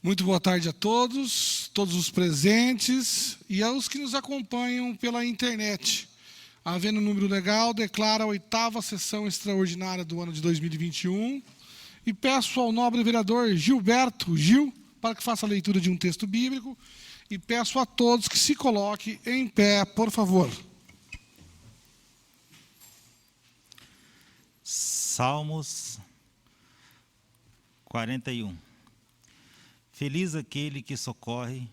Muito boa tarde a todos os presentes e aos que nos acompanham pela internet. Havendo número legal, declaro a 8ª sessão extraordinária do ano de 2021 e peço ao nobre vereador Gilberto Gil para que faça a leitura de um texto bíblico e peço a todos que se coloquem em pé, por favor. Salmos 41. Feliz aquele que socorre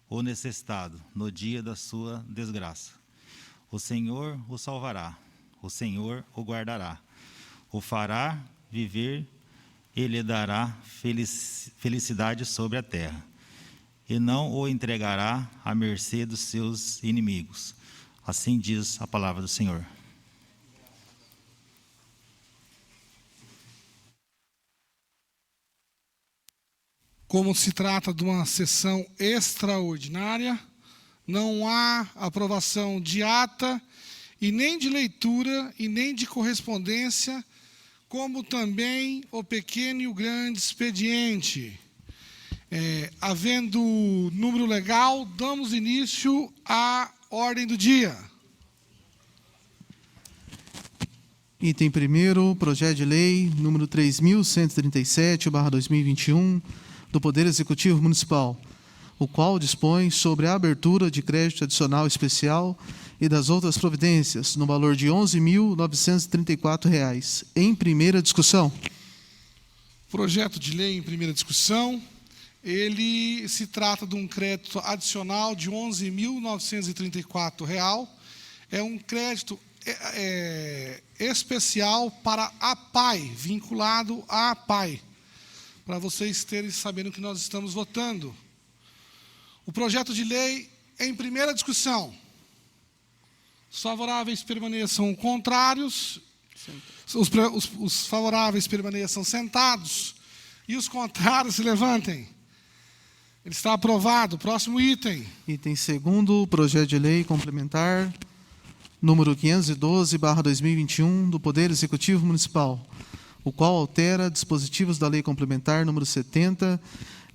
o necessitado no dia da sua desgraça. O Senhor o salvará, o Senhor o guardará, o fará viver e lhe dará felicidade sobre a terra, e não o entregará à mercê dos seus inimigos. Assim diz a palavra do Senhor. Como se trata de uma sessão extraordinária, não há aprovação de ata e nem de leitura e nem de correspondência, como também o pequeno e o grande expediente. Havendo número legal, damos início à ordem do dia. Item 1º, projeto de lei número 3.137/2021, do Poder Executivo Municipal, o qual dispõe sobre a abertura de crédito adicional especial e das outras providências, no valor de R$ 11.934, em primeira discussão. Projeto de lei em primeira discussão, ele se trata de um crédito adicional de R$ 11.934, é um crédito especial para a APAE, vinculado à APAE, para vocês terem sabendo que nós estamos votando. O projeto de lei em primeira discussão. Os favoráveis permaneçam contrários, os favoráveis permaneçam sentados e os contrários se levantem. Ele está aprovado. Próximo item. Item 2º, projeto de lei complementar número 512/2021, do Poder Executivo Municipal, o qual altera dispositivos da Lei Complementar número 70,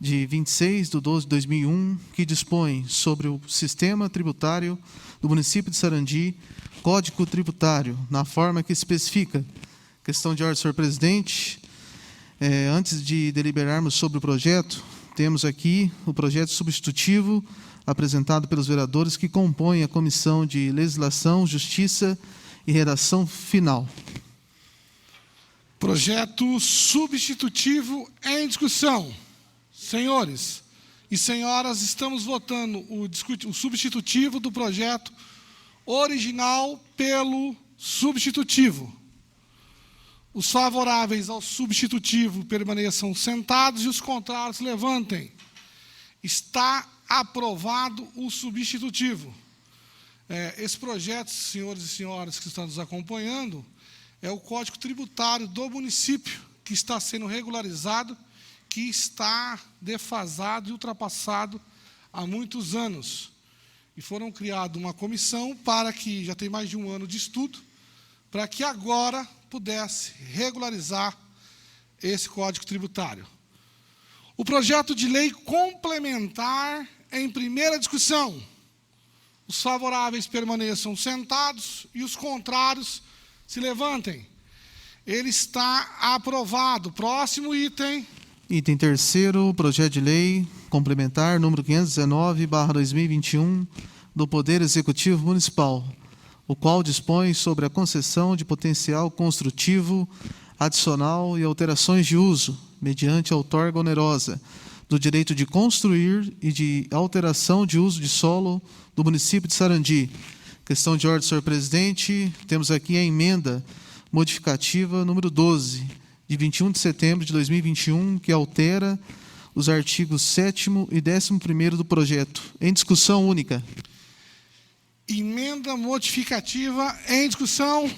de 26/12/2001, que dispõe sobre o sistema tributário do município de Sarandi, Código Tributário, na forma que especifica. Questão de ordem, senhor presidente. Antes de deliberarmos sobre o projeto, temos aqui o projeto substitutivo apresentado pelos vereadores que compõem a Comissão de Legislação, Justiça e Redação Final. Projeto substitutivo em discussão. Senhores e senhoras, estamos votando o substitutivo do projeto original pelo substitutivo. Os favoráveis ao substitutivo permaneçam sentados e os contrários levantem. Está aprovado o substitutivo. Esse projeto, senhores e senhoras que estão nos acompanhando, é o Código Tributário do município, que está sendo regularizado, que está defasado e ultrapassado há muitos anos. E foram criadas uma comissão para que, já tem mais de um ano de estudo, para que agora pudesse regularizar esse Código Tributário. O projeto de lei complementar em primeira discussão. Os favoráveis permaneçam sentados e os contrários se levantem. Ele está aprovado. Próximo item. Item 3º, projeto de lei complementar número 519/2021, do Poder Executivo Municipal, o qual dispõe sobre a concessão de potencial construtivo adicional e alterações de uso, mediante outorga onerosa, do direito de construir e de alteração de uso de solo do município de Sarandi. Questão de ordem, senhor presidente. Temos aqui a emenda modificativa número 12, de 21 de setembro de 2021, que altera os artigos 7º e 11º do projeto. Em discussão única. Emenda modificativa em discussão.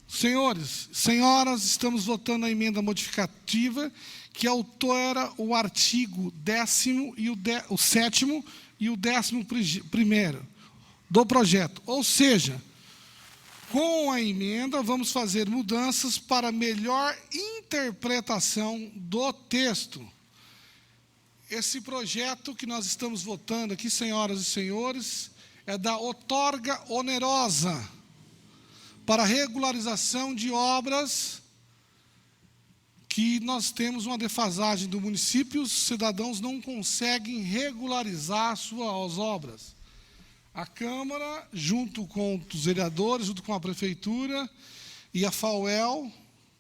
Senhores, senhoras, estamos votando a emenda modificativa que altera o artigo 10º e o 7º e o 11º do projeto. Ou seja, com a emenda, vamos fazer mudanças para melhor interpretação do texto. esse projeto que nós estamos votando aqui, senhoras e senhores, é da outorga onerosa para regularização de obras que nós temos uma defasagem do município, os cidadãos não conseguem regularizar suas obras. A Câmara, junto com os vereadores, junto com a Prefeitura e a FAUEL,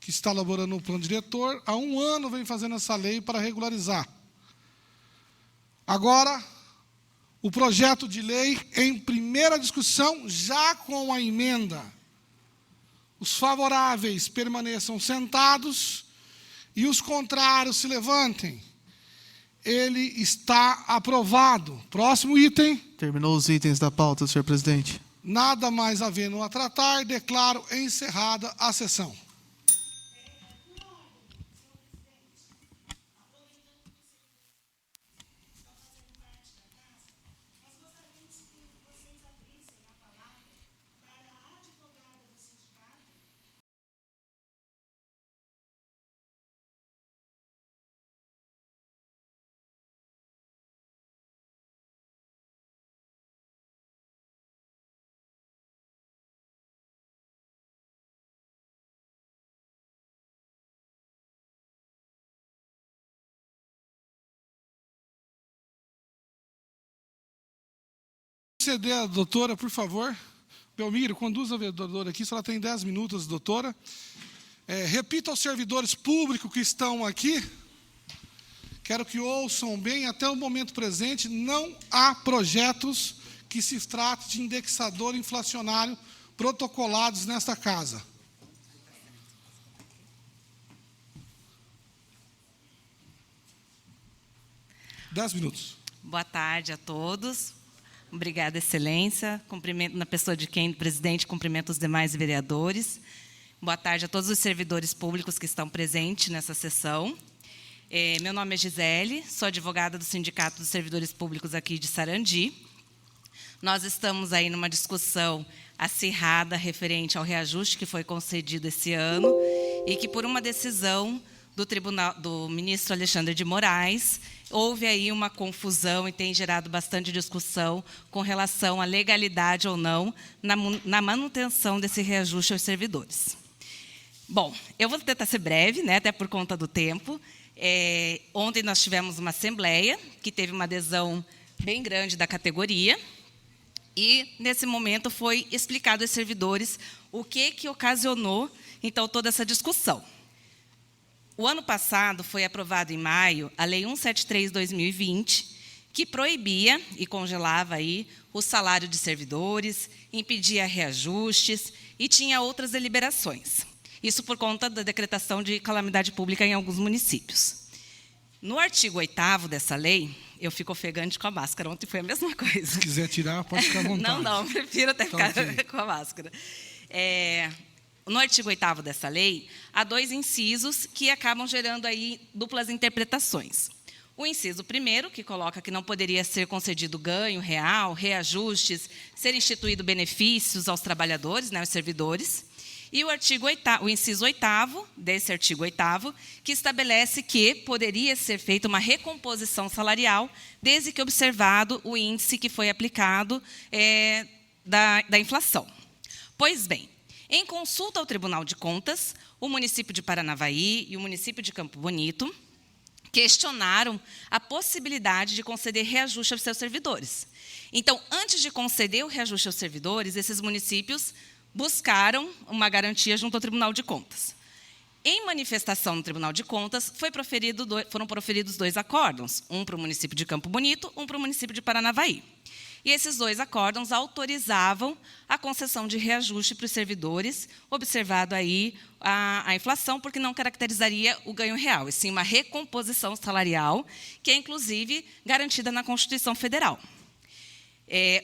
que está elaborando o plano diretor, há 1 ano vem fazendo essa lei para regularizar. Agora, o projeto de lei em primeira discussão, já com a emenda. Os favoráveis permaneçam sentados e os contrários se levantem. Ele está aprovado. Próximo item. Terminou os itens da pauta, senhor presidente. Nada mais havendo a tratar, declaro encerrada a sessão. Ceder a doutora, por favor. Belmiro, conduza a vereadora aqui, só ela tem 10 minutos, doutora. Repita aos servidores públicos que estão aqui, quero que ouçam bem, até o momento presente, não há projetos que se trate de indexador inflacionário protocolados nesta casa. Dez minutos. Boa tarde a todos. Obrigada, excelência. Cumprimento na pessoa de quem, presidente, cumprimento os demais vereadores. Boa tarde a todos os servidores públicos que estão presentes nessa sessão. Meu nome é Gisele, sou advogada do Sindicato dos Servidores Públicos aqui de Sarandi. Nós estamos aí numa discussão acirrada referente ao reajuste que foi concedido esse ano e que, por uma decisão do ministro Alexandre de Moraes, houve aí uma confusão e tem gerado bastante discussão com relação à legalidade ou não na manutenção desse reajuste aos servidores. Bom, eu vou tentar ser breve, né, até por conta do tempo. Ontem nós tivemos uma assembleia que teve uma adesão bem grande da categoria e, nesse momento, foi explicado aos servidores o que ocasionou, então, toda essa discussão. O ano passado foi aprovado em maio a Lei 173/2020, que proibia e congelava aí o salário de servidores, impedia reajustes e tinha outras deliberações. Isso por conta da decretação de calamidade pública em alguns municípios. No artigo 8º dessa lei, eu fico ofegante com a máscara. Ontem foi a mesma coisa. Se quiser tirar, pode ficar à vontade. Não, prefiro até ficar okay. com a máscara. No artigo 8º dessa lei, há 2 incisos que acabam gerando aí duplas interpretações. O inciso 1º, que coloca que não poderia ser concedido ganho real, reajustes, ser instituído benefícios aos trabalhadores, né, aos servidores. E o inciso 8º, desse artigo 8º, que estabelece que poderia ser feita uma recomposição salarial, desde que observado o índice que foi aplicado da inflação. Pois bem, em consulta ao Tribunal de Contas, o município de Paranavaí e o município de Campo Bonito questionaram a possibilidade de conceder reajuste aos seus servidores. Então, antes de conceder o reajuste aos servidores, esses municípios buscaram uma garantia junto ao Tribunal de Contas. Em manifestação no Tribunal de Contas, foram proferidos 2 acórdãos, um para o município de Campo Bonito, um para o município de Paranavaí. E esses 2 acórdãos autorizavam a concessão de reajuste para os servidores, observado aí a inflação, porque não caracterizaria o ganho real, e sim uma recomposição salarial, que é, inclusive, garantida na Constituição Federal.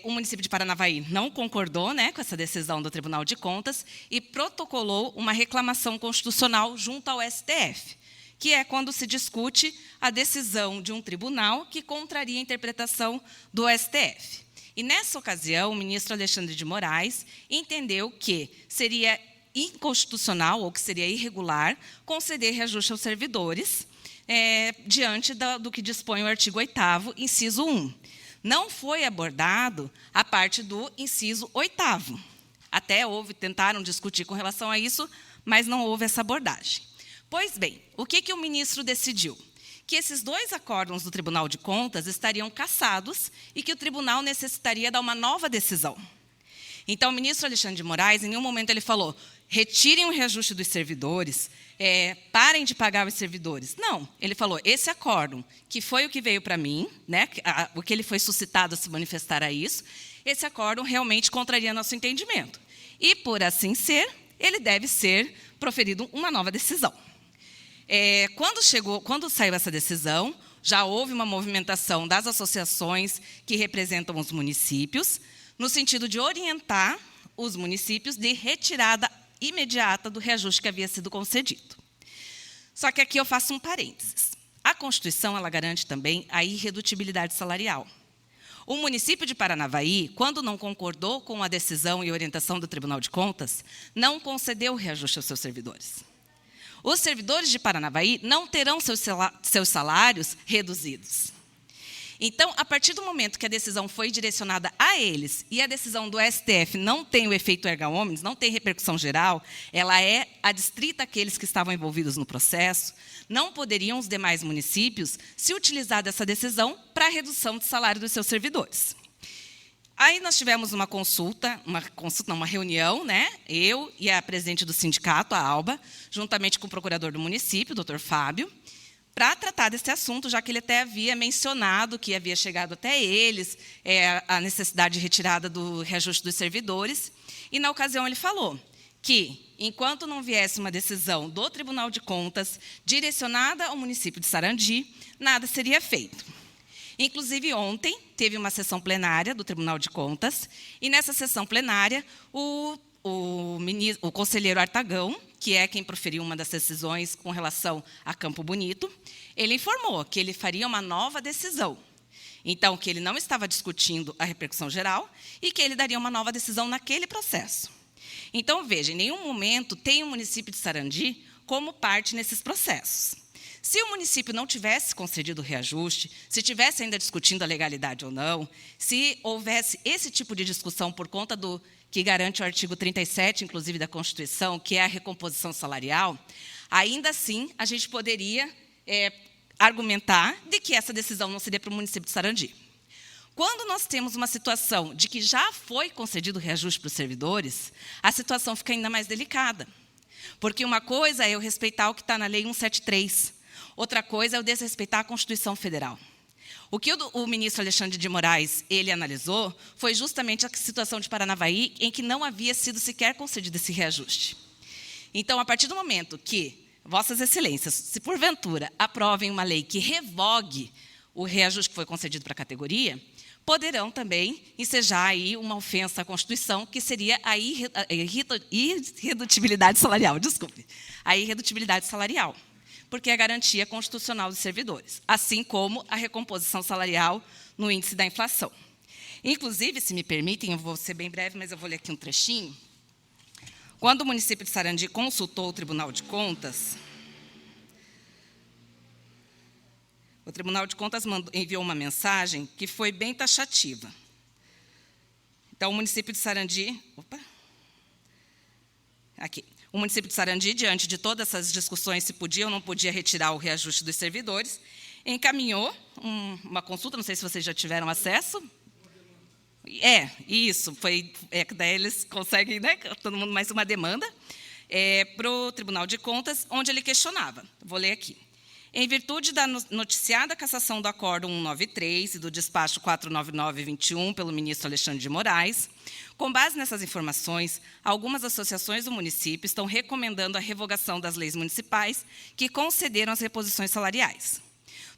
O município de Paranavaí não concordou, né, com essa decisão do Tribunal de Contas e protocolou uma reclamação constitucional junto ao STF, que é quando se discute a decisão de um tribunal que contraria a interpretação do STF. E, nessa ocasião, o ministro Alexandre de Moraes entendeu que seria inconstitucional ou que seria irregular conceder reajuste aos servidores, diante do que dispõe o artigo 8º, inciso 1. Não foi abordado a parte do inciso 8º. Até tentaram discutir com relação a isso, mas não houve essa abordagem. Pois bem, o que o ministro decidiu? Que esses 2 acórdãos do Tribunal de Contas estariam cassados e que o tribunal necessitaria dar uma nova decisão. Então, o ministro Alexandre de Moraes, em nenhum momento ele falou, retirem o reajuste dos servidores, parem de pagar os servidores. Não, ele falou, esse acórdão, que foi o que veio para mim, né, o que ele foi suscitado a se manifestar a isso, esse acórdão realmente contraria nosso entendimento. E, por assim ser, ele deve ser proferido uma nova decisão. Quando saiu essa decisão, já houve uma movimentação das associações que representam os municípios, no sentido de orientar os municípios de retirada imediata do reajuste que havia sido concedido. Só que aqui eu faço um parênteses. A Constituição ela garante também a irredutibilidade salarial. O município de Paranavaí, quando não concordou com a decisão e orientação do Tribunal de Contas, não concedeu o reajuste aos seus servidores. Os servidores de Paranavaí não terão seus salários reduzidos. Então, a partir do momento que a decisão foi direcionada a eles e a decisão do STF não tem o efeito erga omnes, não tem repercussão geral, ela é adstrita àqueles que estavam envolvidos no processo, não poderiam os demais municípios se utilizar dessa decisão para a redução de salário dos seus servidores. Aí nós tivemos uma reunião, né? Eu e a presidente do sindicato, a Alba, juntamente com o procurador do município, o doutor Fábio, para tratar desse assunto, já que ele até havia mencionado que havia chegado até eles a necessidade de retirada do reajuste dos servidores. E, na ocasião, ele falou que, enquanto não viesse uma decisão do Tribunal de Contas direcionada ao município de Sarandi, nada seria feito. Inclusive, ontem, teve uma sessão plenária do Tribunal de Contas, e, nessa sessão plenária, o conselheiro Artagão, que é quem proferiu uma das decisões com relação a Campo Bonito, ele informou que ele faria uma nova decisão. Então, que ele não estava discutindo a repercussão geral e que ele daria uma nova decisão naquele processo. Então, veja, em nenhum momento tem o município de Sarandi como parte nesses processos. Se o município não tivesse concedido o reajuste, se estivesse ainda discutindo a legalidade ou não, se houvesse esse tipo de discussão por conta do que garante o artigo 37, inclusive, da Constituição, que é a recomposição salarial, ainda assim a gente poderia argumentar de que essa decisão não seria para o município de Sarandi. Quando nós temos uma situação de que já foi concedido o reajuste para os servidores, a situação fica ainda mais delicada. Porque uma coisa é eu respeitar o que está na Lei 173, outra coisa é eu desrespeitar a Constituição Federal. O que o ministro Alexandre de Moraes ele analisou foi justamente a situação de Paranavaí, em que não havia sido sequer concedido esse reajuste. Então, a partir do momento que Vossas Excelências, se porventura aprovem uma lei que revogue o reajuste que foi concedido para a categoria, poderão também ensejar aí uma ofensa à Constituição, que seria a irredutibilidade salarial, a irredutibilidade salarial, porque é a garantia constitucional dos servidores, assim como a recomposição salarial no índice da inflação. Inclusive, se me permitem, eu vou ser bem breve, mas eu vou ler aqui um trechinho. Quando o município de Sarandi consultou o Tribunal de Contas, o Tribunal de Contas enviou uma mensagem que foi bem taxativa. Então, o município de Sarandi... O município de Sarandi, diante de todas essas discussões, se podia ou não podia retirar o reajuste dos servidores, encaminhou uma consulta, não sei se vocês já tiveram acesso. Isso, daí eles conseguem, né, todo mundo mais uma demanda, para o Tribunal de Contas, onde ele questionava. Vou ler aqui. Em virtude da noticiada cassação do Acórdão 193 e do despacho 499-21 pelo ministro Alexandre de Moraes, com base nessas informações, algumas associações do município estão recomendando a revogação das leis municipais que concederam as reposições salariais.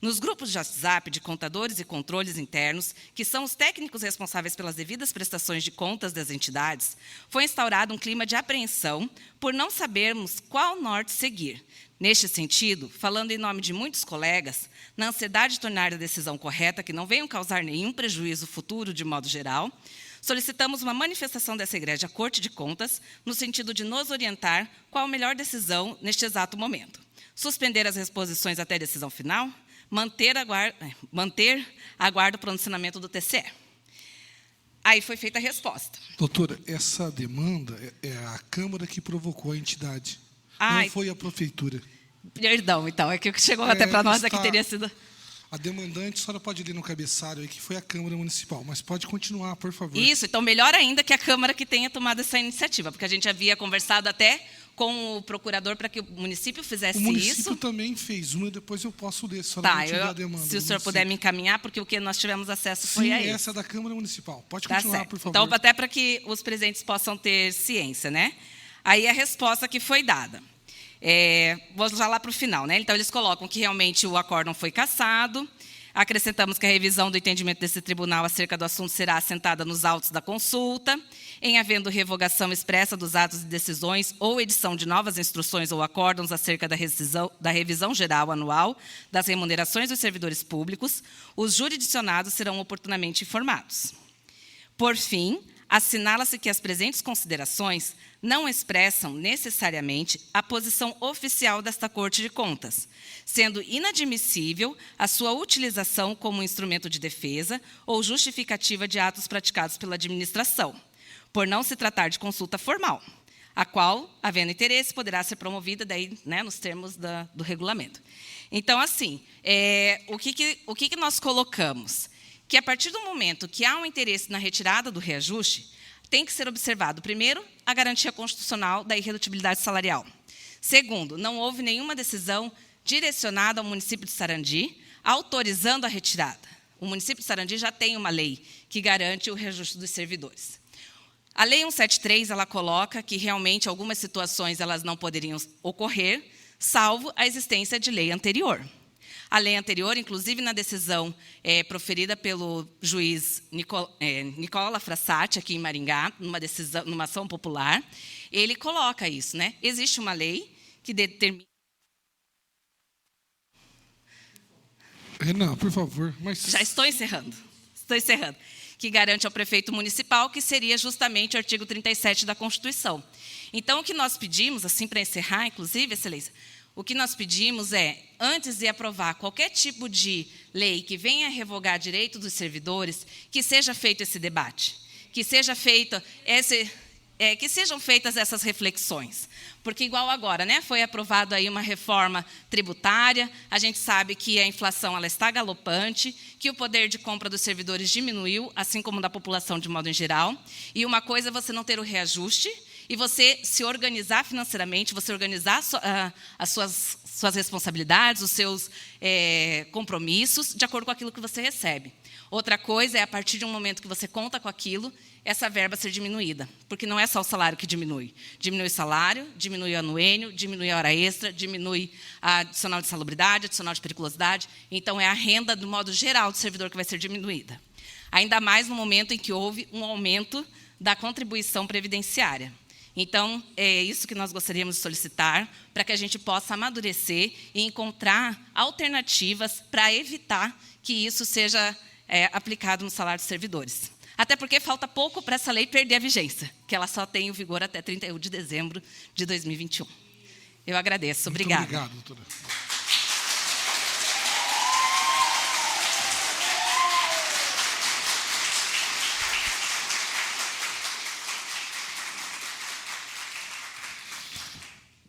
Nos grupos de WhatsApp de contadores e controles internos, que são os técnicos responsáveis pelas devidas prestações de contas das entidades, foi instaurado um clima de apreensão por não sabermos qual norte seguir. Neste sentido, falando em nome de muitos colegas, na ansiedade de tornar a decisão correta, que não venham causar nenhum prejuízo futuro de modo geral, Solicitamos uma manifestação dessa igreja à Corte de Contas, no sentido de nos orientar qual a melhor decisão neste exato momento. Suspender as reposições até a decisão final, manter aguardo o pronunciamento do TCE. Aí foi feita a resposta. Doutora, essa demanda é a Câmara que provocou a entidade, Ai, não foi a Prefeitura. Perdão, então, é que chegou até para nós aqui teria sido... A demandante, a senhora pode ler no cabeçalho aí, que foi a Câmara Municipal, mas pode continuar, por favor. Isso, então melhor ainda que a Câmara que tenha tomado essa iniciativa, porque a gente havia conversado até com o procurador para que o município fizesse O município isso. também fez uma, depois eu posso ler, se a senhora Tá, não tiver a demanda. se o do senhor puder me encaminhar, porque o que nós tivemos acesso foi Sim, a isso. essa é da Câmara Municipal. Pode Tá continuar, certo. por favor. Então, até para que os presentes possam ter ciência, né? Aí a resposta que foi dada. Vou já lá para o final, né? Então, eles colocam que realmente o acórdão foi cassado. Acrescentamos que a revisão do entendimento desse tribunal acerca do assunto será assentada nos autos da consulta, em havendo revogação expressa dos atos e decisões ou edição de novas instruções ou acórdãos acerca da revisão geral anual das remunerações dos servidores públicos, os jurisdicionados serão oportunamente informados. Por fim, assinala-se que as presentes considerações não expressam necessariamente a posição oficial desta Corte de Contas, sendo inadmissível a sua utilização como instrumento de defesa ou justificativa de atos praticados pela administração, por não se tratar de consulta formal, a qual, havendo interesse, poderá ser promovida daí, né, nos termos do regulamento. Então, assim, o que nós colocamos? Que a partir do momento que há um interesse na retirada do reajuste, tem que ser observado, primeiro, a garantia constitucional da irredutibilidade salarial. Segundo, não houve nenhuma decisão direcionada ao município de Sarandi, autorizando a retirada. O município de Sarandi já tem uma lei que garante o reajuste dos servidores. A Lei 173, ela coloca que realmente algumas situações elas não poderiam ocorrer, salvo a existência de lei anterior. A lei anterior, inclusive na decisão proferida pelo juiz Nicola Frassati, aqui em Maringá, numa ação popular, ele coloca isso, né? Existe uma lei que determina... Renan, por favor. Já estou encerrando. Que garante ao prefeito municipal, que seria justamente o artigo 37 da Constituição. Então, o que nós pedimos, assim, para encerrar, inclusive, Excelência, o que nós pedimos é, antes de aprovar qualquer tipo de lei que venha revogar direito dos servidores, que seja feito esse debate, que sejam feitas essas reflexões. Porque, igual agora, né, foi aprovado aí uma reforma tributária, a gente sabe que a inflação ela está galopante, que o poder de compra dos servidores diminuiu, assim como da população de modo em geral, e uma coisa é você não ter o reajuste, e você se organizar financeiramente, você organizar as suas responsabilidades, os seus compromissos, de acordo com aquilo que você recebe. Outra coisa é, a partir de um momento que você conta com aquilo, essa verba ser diminuída. Porque não é só o salário que diminui. Diminui o salário, diminui o anuênio, diminui a hora extra, diminui a adicional de salubridade, adicional de periculosidade. Então, é a renda, do modo geral, do servidor que vai ser diminuída. Ainda mais no momento em que houve um aumento da contribuição previdenciária. Então, é isso que nós gostaríamos de solicitar, para que a gente possa amadurecer e encontrar alternativas para evitar que isso seja aplicado no salário dos servidores. Até porque falta pouco para essa lei perder a vigência, que ela só tem o vigor até 31 de dezembro de 2021. Eu agradeço. Obrigada. Muito obrigado, doutora.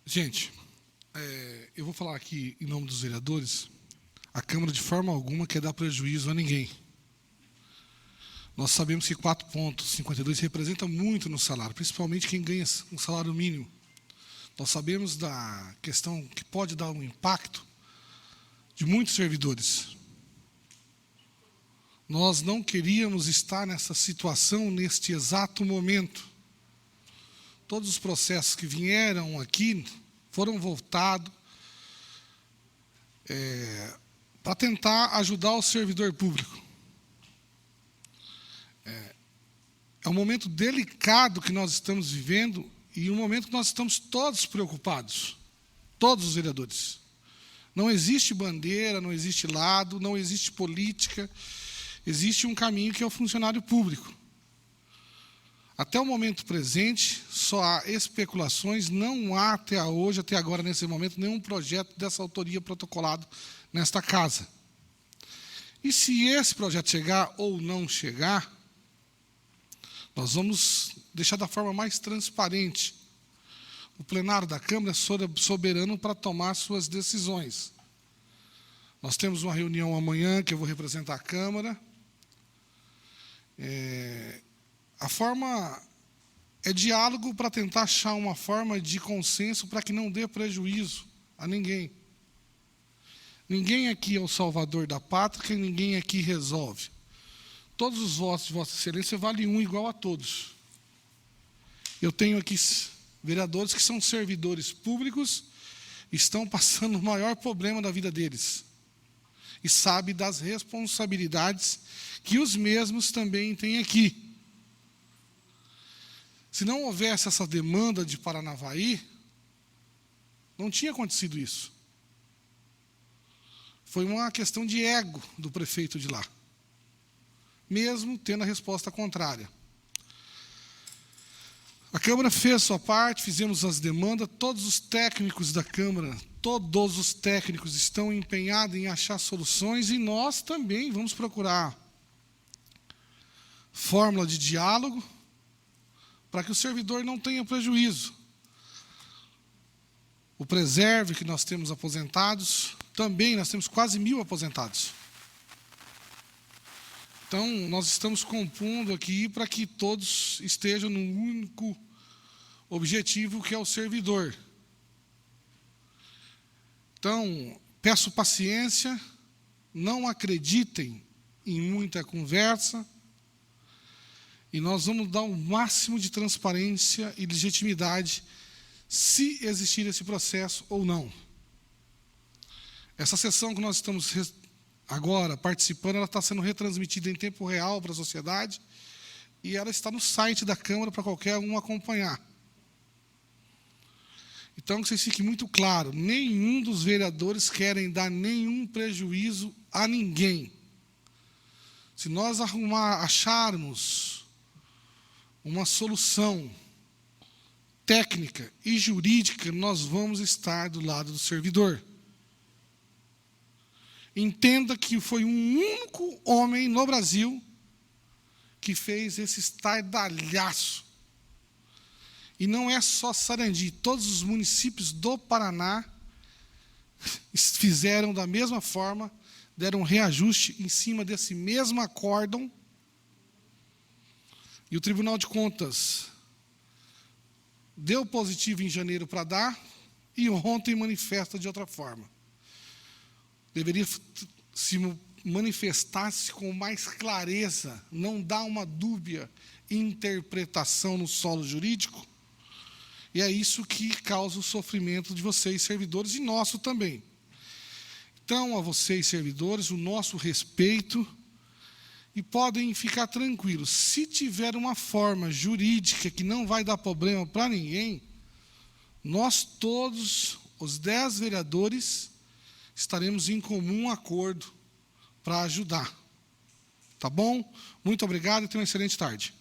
Gente, eu vou falar aqui em nome dos vereadores. A Câmara, de forma alguma, quer dar prejuízo a ninguém. Nós sabemos que 4,52 representa muito no salário, principalmente quem ganha um salário mínimo. Nós sabemos da questão que pode dar um impacto de muitos servidores. Nós não queríamos estar nessa situação neste exato momento. Todos os processos que vieram aqui foram voltados para tentar ajudar o servidor público. É um momento delicado que nós estamos vivendo e um momento que nós estamos todos preocupados, todos os vereadores. Não existe bandeira, não existe lado, não existe política, existe um caminho que é o funcionário público. Até o momento presente, só há especulações, não há até hoje, até agora, nesse momento, nenhum projeto dessa autoria protocolado nesta casa. E se esse projeto chegar ou não chegar, nós vamos deixar da forma mais transparente. O plenário da Câmara é soberano para tomar suas decisões. Nós temos uma reunião amanhã, que eu vou representar a Câmara. A forma é diálogo para tentar achar uma forma de consenso para que não dê prejuízo a ninguém. Ninguém aqui é o salvador da pátria, ninguém aqui resolve. Todos os votos de Vossa Excelência valem um igual a todos. Eu tenho aqui vereadores que são servidores públicos, estão passando o maior problema da vida deles. E sabem das responsabilidades que os mesmos também têm aqui. Se não houvesse essa demanda de Paranavaí, não tinha acontecido isso. Foi uma questão de ego do prefeito de lá, mesmo tendo a resposta contrária. A Câmara fez sua parte, fizemos as demandas, todos os técnicos da Câmara, todos os técnicos estão empenhados em achar soluções e nós também vamos procurar fórmula de diálogo para que o servidor não tenha prejuízo. O Preserve, que nós temos aposentados, também nós temos quase 1.000 aposentados. Então, nós estamos compondo aqui para que todos estejam num único objetivo, que é o servidor. Então, peço paciência, não acreditem em muita conversa, e nós vamos dar o máximo de transparência e legitimidade se existir esse processo ou não. Essa sessão que nós estamos agora participando, ela está sendo retransmitida em tempo real para a sociedade e ela está no site da Câmara para qualquer um acompanhar. Então, que vocês fiquem muito claro, nenhum dos vereadores querem dar nenhum prejuízo a ninguém. Se nós acharmos uma solução técnica e jurídica, nós vamos estar do lado do servidor. Entenda que foi um único homem no Brasil que fez esse estardalhaço. E não é só Sarandi, todos os municípios do Paraná fizeram da mesma forma, deram um reajuste em cima desse mesmo acórdão. E o Tribunal de Contas deu positivo em janeiro para dar, e ontem manifesta de outra forma. Deveria se manifestar-se com mais clareza, não dar uma dúbia interpretação no solo jurídico, e é isso que causa o sofrimento de vocês, servidores, e nosso também. Então, a vocês, servidores, o nosso respeito, e podem ficar tranquilos, se tiver uma forma jurídica que não vai dar problema para ninguém, nós todos, os 10 vereadores, estaremos em comum acordo para ajudar. Tá bom? Muito obrigado e tenha uma excelente tarde.